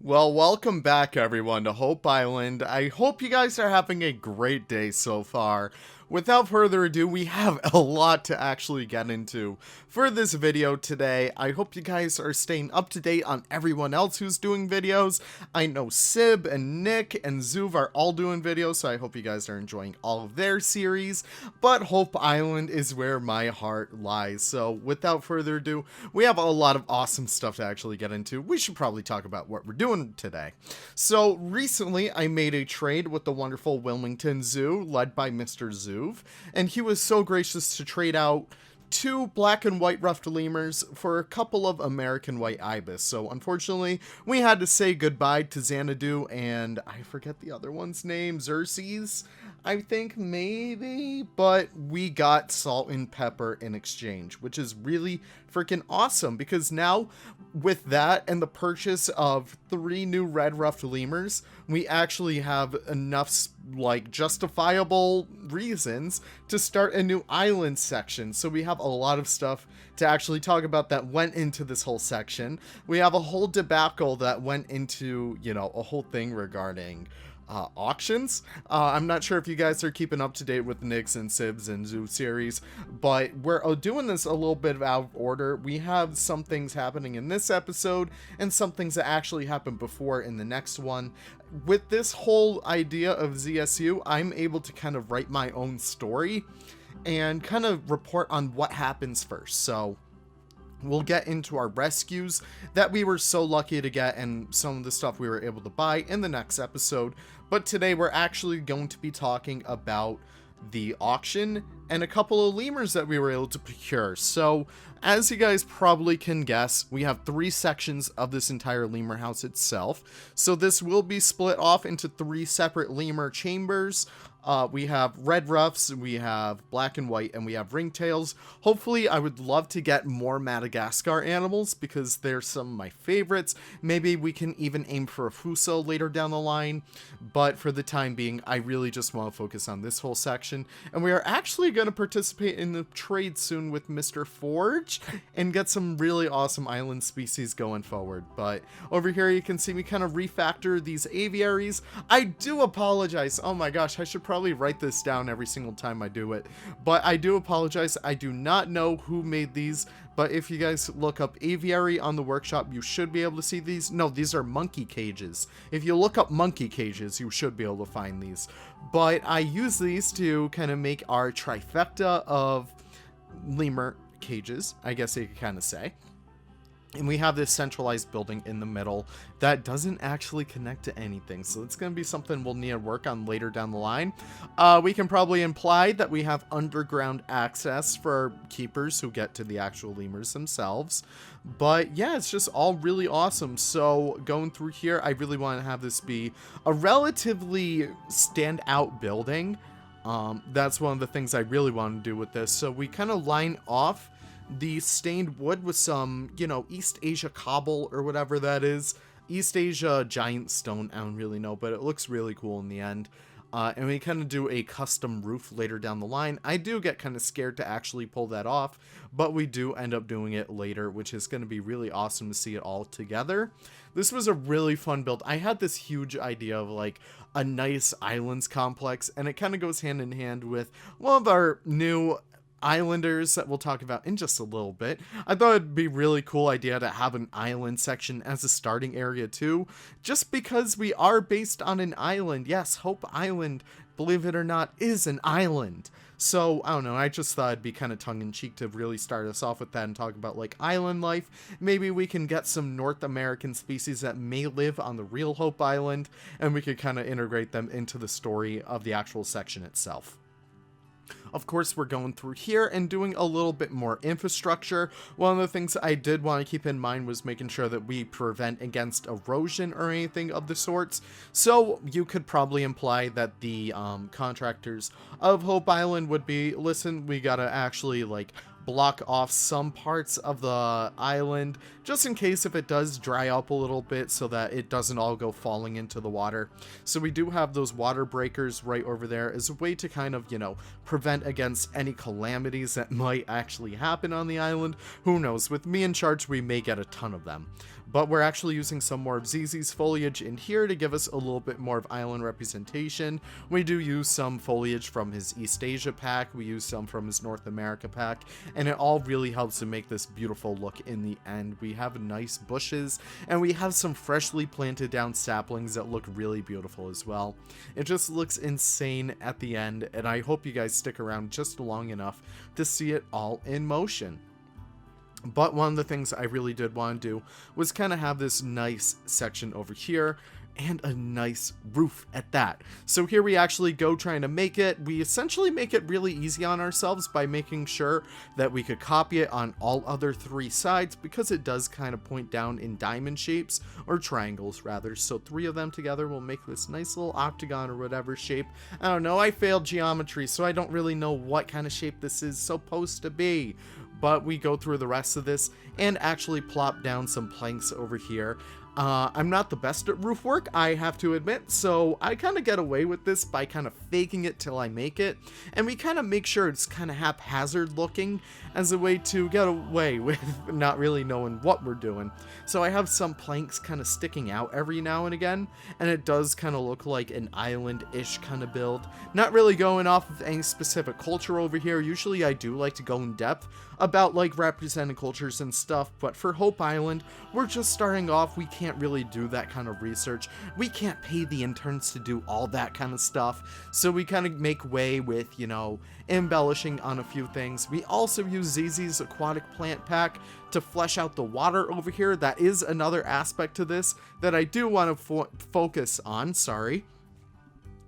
Well, welcome back everyone to Hope Island. I hope you guys are having a great day so far. Without further ado, we have a lot to actually get into for this video today. I hope you guys are staying up to date on everyone else who's doing videos. I know Sib and Nick and Zuv are all doing videos, so I hope you guys are enjoying all of their series. But Hope Island is where my heart lies. So without further ado, we have a lot of awesome stuff to actually get into. We should probably talk about what we're doing today. So recently I made a trade with the wonderful Wilmington Zoo led by Mr. Zuv, and he was so gracious to trade out 2 black and white ruffed lemurs for a couple of American white ibis. So unfortunately, we had to say goodbye to Xanadu and I forget the other one's name, Xerxes, I think maybe, but we got salt and pepper in exchange, which is really freaking awesome because now with that and the purchase of 3 new red ruffed lemurs, we actually have enough like justifiable reasons to start a new island section. So we have a lot of stuff to actually talk about that went into this whole section. We have a whole debacle that went into, you know, a whole thing regarding auctions. I'm not sure if you guys are keeping up to date with Nick's and Sibs and Zoo series, but we're doing this a little bit out of order. We have some things happening in this episode and some things that actually happened before in the next one. With this whole idea of ZSU, I'm able to kind of write my own story and kind of report on what happens first. So we'll get into our rescues that we were so lucky to get and some of the stuff we were able to buy in the next episode. But today we're actually going to be talking about the auction and a couple of lemurs that we were able to procure. So as you guys probably can guess, we have 3 sections of this entire lemur house itself. So this will be split off into 3 separate lemur chambers. We have red ruffs, we have black and white, and we have ringtails. Hopefully, I would love to get more Madagascar animals because they're some of my favorites. Maybe we can even aim for a Fuso later down the line. But for the time being, I really just want to focus on this whole section. And we are actually going to participate in the trade soon with Mr. Forge and get some really awesome island species going forward. But over here, you can see me kind of refactor these aviaries. I do apologize. Oh my gosh, I should probably write this down every single time I do it, but I do apologize. I do not know who made these, but if you guys look up aviary on the workshop, you should be able to see these. No, these are monkey cages. If you look up monkey cages, you should be able to find these, but I use these to kind of make our trifecta of lemur cages, I guess you could kind of say. And we have this centralized building in the middle that doesn't actually connect to anything. So it's going to be something we'll need to work on later down the line. We can probably imply that we have underground access for keepers who get to the actual lemurs themselves. But yeah, it's just all really awesome. So going through here, I really want to have this be a relatively standout building. That's one of the things I really want to do with this. So we kind of line off the stained wood with some, you know, East Asia cobble or whatever that is. East Asia giant stone, I don't really know, but it looks really cool in the end. And we kind of do a custom roof later down the line. I do get kind of scared to actually pull that off, but we do end up doing it later, which is going to be really awesome to see it all together. This was a really fun build. I had this huge idea of like a nice islands complex, and it kind of goes hand in hand with one of our new islanders that we'll talk about in just a little bit. I thought it'd be a really cool idea to have an island section as a starting area too, just because we are based on an island. Yes, Hope Island, believe it or not, is an island. So, I don't know, I just thought it'd be kind of tongue-in-cheek to really start us off with that and talk about, like, island life. Maybe we can get some North American species that may live on the real Hope Island, and we could kind of integrate them into the story of the actual section itself. Of course, we're going through here and doing a little bit more infrastructure. One of the things I did want to keep in mind was making sure that we prevent against erosion or anything of the sorts. So you could probably imply that the contractors of Hope Island would be, listen, we gotta actually like block off some parts of the island just in case if it does dry up a little bit so that it doesn't all go falling into the water. So we do have those water breakers right over there as a way to kind of, you know, prevent against any calamities that might actually happen on the island. Who knows? With me in charge, we may get a ton of them. But we're actually using some more of ZZ's foliage in here to give us a little bit more of island representation. We do use some foliage from his East Asia pack, we use some from his North America pack, and it all really helps to make this beautiful look in the end. We have nice bushes, and we have some freshly planted down saplings that look really beautiful as well. It just looks insane at the end, and I hope you guys stick around just long enough to see it all in motion. But one of the things I really did want to do was kind of have this nice section over here and a nice roof at that. So here we actually go trying to make it. We essentially make it really easy on ourselves by making sure that we could copy it on all other 3 sides, because it does kind of point down in diamond shapes, or triangles rather. So 3 of them together will make this nice little octagon or whatever shape. I don't know, I failed geometry, so I don't really know what kind of shape this is supposed to be. But we go through the rest of this and actually plop down some planks over here. I'm not the best at roof work, I have to admit, so I kind of get away with this by kind of faking it till I make it, and we kind of make sure it's kind of haphazard looking as a way to get away with not really knowing what we're doing. So I have some planks kind of sticking out every now and again, and it does kind of look like an island-ish kind of build. Not really going off of any specific culture over here. Usually I do like to go in depth about like representing cultures and stuff, but for Hope Island, we're just starting off. We can't really do that kind of research. We can't pay the interns to do all that kind of stuff, so we kind of make way with, you know, embellishing on a few things. We also use ZZ's aquatic plant pack to flesh out the water over here. That is another aspect to this that I do want to focus on, sorry.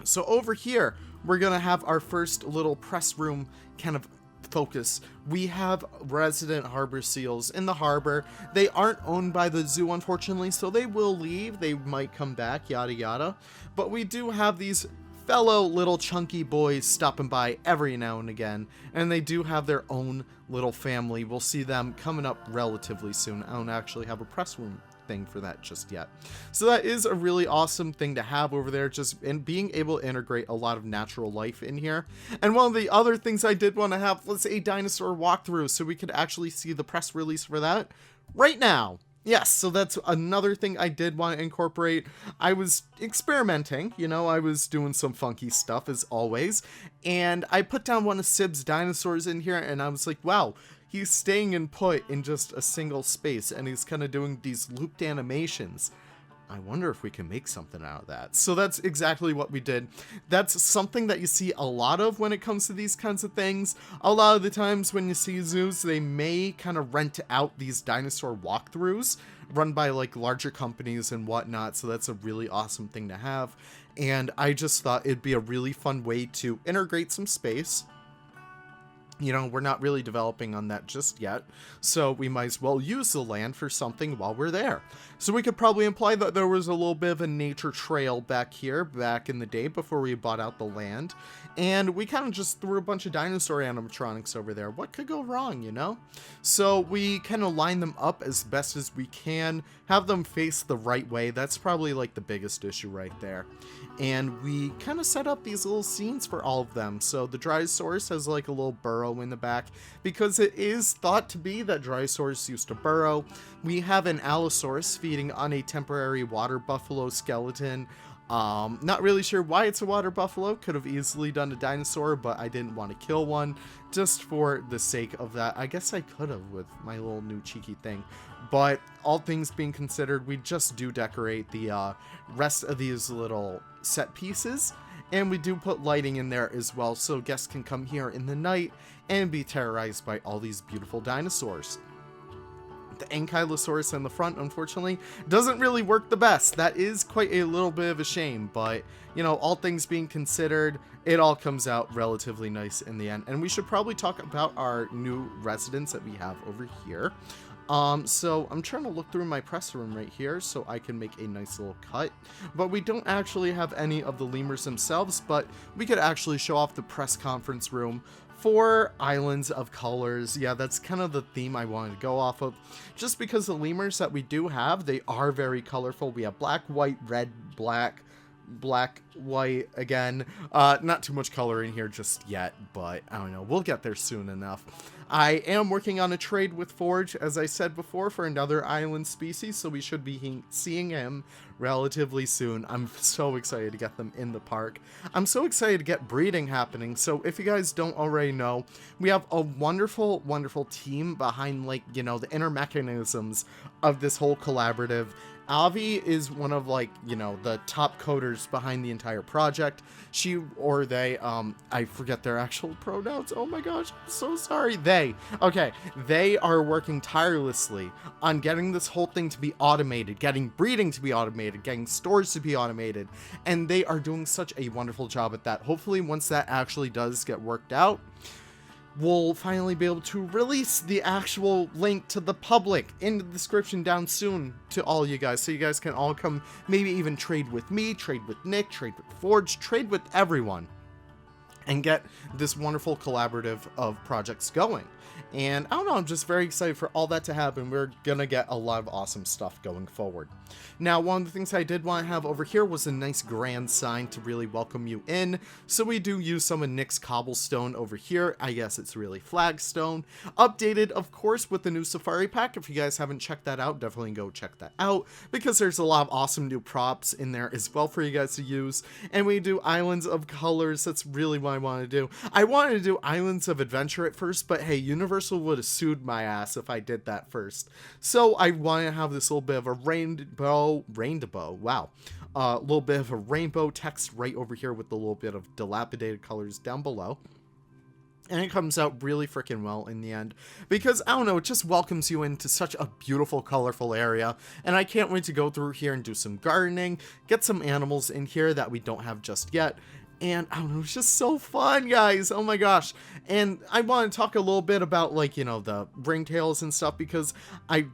So over here, we're gonna have our first little press room kind of focus. We have resident harbor seals in the harbor. They aren't owned by the zoo, unfortunately, so they will leave. They might come back, yada yada. But we do have these fellow little chunky boys stopping by every now and again, and they do have their own little family. We'll see them coming up relatively soon. I don't actually have a press room thing for that just yet. So that is a really awesome thing to have over there, just in being able to integrate a lot of natural life in here. And one of the other things I did want to have was a dinosaur walkthrough, so we could actually see the press release for that right now. Yes, so that's another thing I did want to incorporate. I was experimenting, you know, I was doing some funky stuff as always, and I put down one of Sib's dinosaurs in here, and I was like, wow, he's staying in put in just a single space, and he's kind of doing these looped animations. I wonder if we can make something out of that. So that's exactly what we did. That's something that you see a lot of when it comes to these kinds of things. A lot of the times when you see zoos, they may kind of rent out these dinosaur walkthroughs run by like larger companies and whatnot. So that's a really awesome thing to have. And I just thought it'd be a really fun way to integrate some space. You know, we're not really developing on that just yet, so we might as well use the land for something while we're there. So we could probably imply that there was a little bit of a nature trail back here, back in the day before we bought out the land, and we kind of just threw a bunch of dinosaur animatronics over there. What could go wrong, you know? So we kind of line them up as best as we can, have them face the right way. That's probably like the biggest issue right there. And we kind of set up these little scenes for all of them. So the Dryosaurus has like a little burrow in the back, because it is thought to be that Dryosaurus used to burrow. We have an Allosaurus feeding on a temporary water buffalo skeleton. Not really sure why it's a water buffalo. Could have easily done a dinosaur, but I didn't want to kill one just for the sake of that. I guess I could have with my little new cheeky thing. But all things being considered, we just do decorate the rest of these little set pieces. And we do put lighting in there as well, so guests can come here in the night and be terrorized by all these beautiful dinosaurs. The Ankylosaurus in the front, unfortunately, doesn't really work the best. That is quite a little bit of a shame, but, you know, all things being considered, it all comes out relatively nice in the end. And we should probably talk about our new residents that we have over here. So I'm trying to look through my press room right here so I can make a nice little cut. But we don't actually have any of the lemurs themselves, but we could actually show off the press conference room for Islands of Colors. Yeah, that's kind of the theme I wanted to go off of. Just because the lemurs that we do have, they are very colorful. We have black, white, red, black, white again. Not too much color in here just yet, but I don't know, we'll get there soon enough. I am working on a trade with Forge, as I said before, for another island species, so we should be seeing him relatively soon. I'm so excited to get them in the park. I'm so excited to get breeding happening. So if you guys don't already know, we have a wonderful, wonderful team behind, like, you know, the inner mechanisms of this whole collaborative. Avi is one of, like, you know, the top coders behind the entire project. She or they, I forget their actual pronouns. Oh my gosh, I'm so sorry. They are working tirelessly on getting this whole thing to be automated, getting breeding to be automated, getting stores to be automated, and they are doing such a wonderful job at that. Hopefully, once that actually does get worked out, we'll finally be able to release the actual link to the public in the description down soon to all you guys, so you guys can all come, maybe even trade with me, trade with Nick, trade with Forge, trade with everyone, and get this wonderful collaborative of projects going. And I don't know, I'm just very excited for all that to happen. We're gonna get a lot of awesome stuff going forward. Now, one of the things I did want to have over here was a nice grand sign to really welcome you in. So we do use some of Nick's cobblestone over here. I guess it's really flagstone. Updated, of course, with the new Safari Pack. If you guys haven't checked that out, definitely go check that out, because there's a lot of awesome new props in there as well for you guys to use. And we do Islands of Colors. That's really what I want to do. I wanted to do Islands of Adventure at first, but hey, Universal would have sued my ass if I did that first. So I want to have this little bit of a rainbow, wow. A little bit of a rainbow text right over here with a little bit of dilapidated colors down below. And it comes out really freaking well in the end, because, I don't know, it just welcomes you into such a beautiful, colorful area. And I can't wait to go through here and do some gardening, get some animals in here that we don't have just yet. And I don't know, it's just so fun, guys. Oh my gosh. And I want to talk a little bit about, like, you know, the ringtails and stuff, because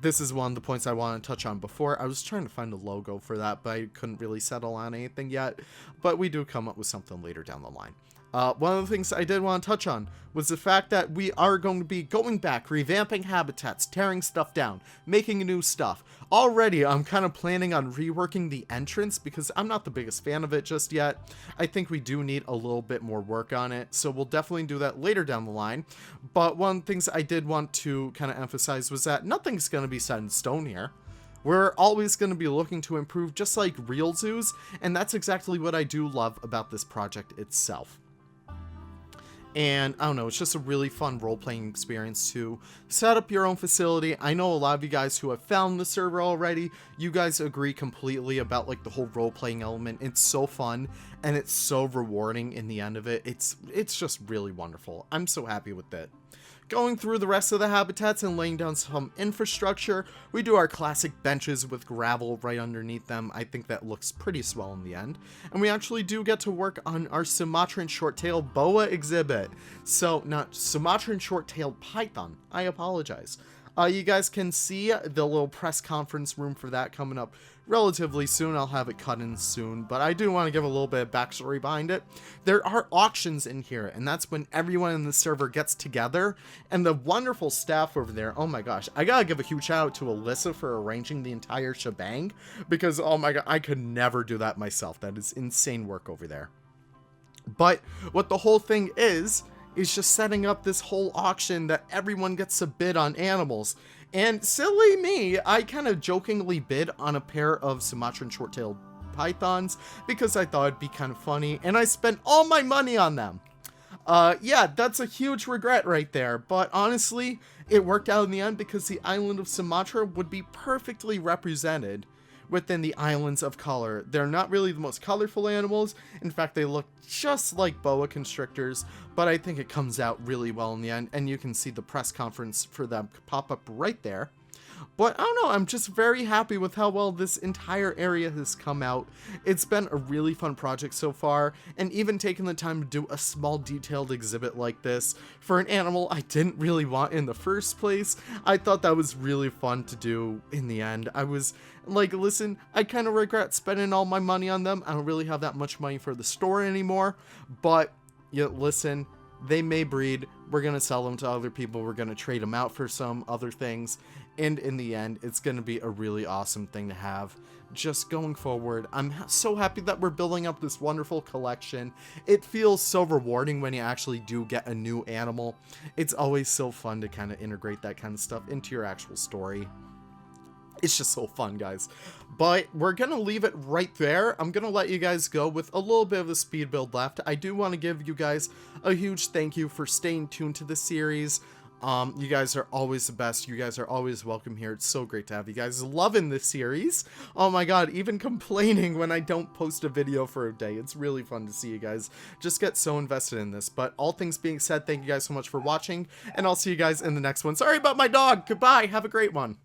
this is one of the points I want to touch on before. I was trying to find a logo for that, but I couldn't really settle on anything yet. But we do come up with something later down the line. One of the things I did want to touch on was the fact that we are going to be going back, revamping habitats, tearing stuff down, making new stuff. Already, I'm kind of planning on reworking the entrance, because I'm not the biggest fan of it just yet. I think we do need a little bit more work on it, so we'll definitely do that later down the line. But one of the things I did want to kind of emphasize was that nothing's going to be set in stone here. We're always going to be looking to improve, just like real zoos, and that's exactly what I do love about this project itself. And I don't know, it's just a really fun role-playing experience to set up your own facility. I know a lot of you guys who have found the server already, you guys agree completely about, like, the whole role-playing element. It's so fun, and it's so rewarding in the end of it. It's just really wonderful. I'm so happy with it. Going through the rest of the habitats and laying down some infrastructure, we do our classic benches with gravel right underneath them. I think that looks pretty swell in the end. And we actually do get to work on our Sumatran short-tailed boa exhibit. So, not Sumatran short-tailed python. I apologize. You guys can see the little press conference room for that coming up relatively soon. I'll have it cut in soon, but I do want to give a little bit of backstory behind it. There are auctions in here, and that's when everyone in the server gets together, and the wonderful staff over there. Oh my gosh, I gotta give a huge shout out to Alyssa for arranging the entire shebang, because oh my god, I could never do that myself. That is insane work over there. But what the whole thing is just setting up this whole auction that everyone gets to bid on animals. And silly me, I kind of jokingly bid on a pair of Sumatran short-tailed pythons because I thought it'd be kind of funny, and I spent all my money on them. Yeah, that's a huge regret right there, but honestly, it worked out in the end because the island of Sumatra would be perfectly represented within the Islands of Color. They're not really the most colorful animals. In fact, they look just like boa constrictors, but I think it comes out really well in the end, and you can see the press conference for them pop up right there. But I don't know, I'm just very happy with how well this entire area has come out. It's been a really fun project so far, and even taking the time to do a small detailed exhibit like this for an animal I didn't really want in the first place, I thought that was really fun to do in the end. I was like, listen, I kind of regret spending all my money on them. I don't really have that much money for the store anymore, but listen, they may breed. We're going to sell them to other people. We're going to trade them out for some other things. And in the end, it's going to be a really awesome thing to have just going forward. I'm so happy that we're building up this wonderful collection. It feels so rewarding when you actually do get a new animal. It's always so fun to kind of integrate that kind of stuff into your actual story. It's just so fun, guys. But we're going to leave it right there. I'm going to let you guys go with a little bit of a speed build left. I do want to give you guys a huge thank you for staying tuned to the series. You guys are always the best. You guys are always welcome here. It's so great to have you guys loving this series. Oh my god, even complaining when I don't post a video for a day. It's really fun to see you guys just get so invested in this. But all things being said, thank you guys so much for watching, and I'll see you guys in the next one. Sorry about my dog. Goodbye. Have a great one.